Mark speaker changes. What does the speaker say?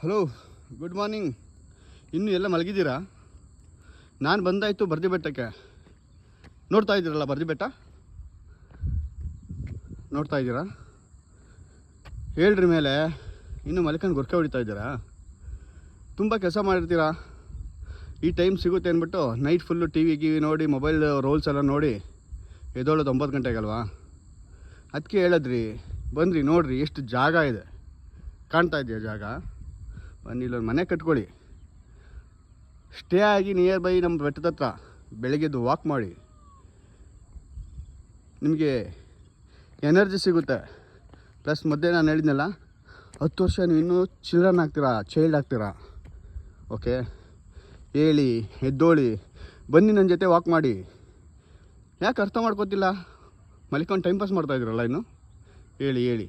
Speaker 1: Hello, good morning. ಇನ್ನೂ ಎಲ್ಲ ಮಲಗಿದ್ದೀರಾ? ನಾನು ಬಂದಾಯಿತು ಬರ್ದಿ ಬೆಟ್ಟಕ್ಕೆ. ನೋಡ್ತಾ ಇದ್ದೀರಲ್ಲ ಬರ್ದಿ ಬೆಟ್ಟ, ನೋಡ್ತಾ ಇದ್ದೀರಾ? ಹೇಳ್ರಿ ಮೇಲೆ ಇನ್ನೂ ಮಲ್ಕೊಂಡು ಗೊರಕೆ ಹೊಡಿತಾ ಇದ್ದೀರಾ? ತುಂಬ ಕೆಲಸ ಮಾಡಿರ್ತೀರಾ. ಈ ಟೈಮ್ ಸಿಗುತ್ತೆ ಅಂದ್ಬಿಟ್ಟು ನೈಟ್ ಫುಲ್ಲು ಟಿ ವಿ ನೋಡಿ, ಮೊಬೈಲ್ ರೋಲ್ಸ್ ಎಲ್ಲ ನೋಡಿ ಎದ್ದೋಳೋದು 9 ಗಂಟೆಗಲ್ವಾ? ಅದಕ್ಕೆ ಹೇಳಿದ್ರಿ ಬಂದ್ರಿ. ನೋಡಿರಿ ಎಷ್ಟು ಜಾಗ ಇದೆ, ಕಾಣ್ತಾ ಇದೆಯಾ ಜಾಗ? ಬನ್ನಿ, ಇಲ್ಲೊಂದು ಮನೆ ಕಟ್ಕೊಳ್ಳಿ, ಸ್ಟೇ ಆಗಿ ನಿಯರ್ ಬೈ ನಮ್ಮ ಬೆಟ್ಟದ ಹತ್ರ. ಬೆಳಗ್ಗೆದ್ದು ವಾಕ್ ಮಾಡಿ, ನಿಮಗೆ ಎನರ್ಜಿ ಸಿಗುತ್ತೆ. ಪ್ಲಸ್ ಮಧ್ಯೆ ನಾನು ಹೇಳಿದ್ನಲ್ಲ, 10 ವರ್ಷ ನೀವು ಇನ್ನೂ ಚಿಲ್ಡ್ರನ್ ಆಗ್ತೀರಾ, ಚೈಲ್ಡ್ ಆಗ್ತೀರಾ. ಓಕೆ, ಹೇಳಿ ಎದ್ದೋಳಿ, ಬನ್ನಿ ನನ್ನ ಜೊತೆ ವಾಕ್ ಮಾಡಿ. ಯಾಕೆ ಅರ್ಥ ಮಾಡ್ಕೋತಿಲ್ಲ? ಮಲಿಕೊಂಡು ಟೈಮ್ ಪಾಸ್ ಮಾಡ್ತಾಯಿದ್ದೀರಲ್ಲ ಇನ್ನು. ಹೇಳಿ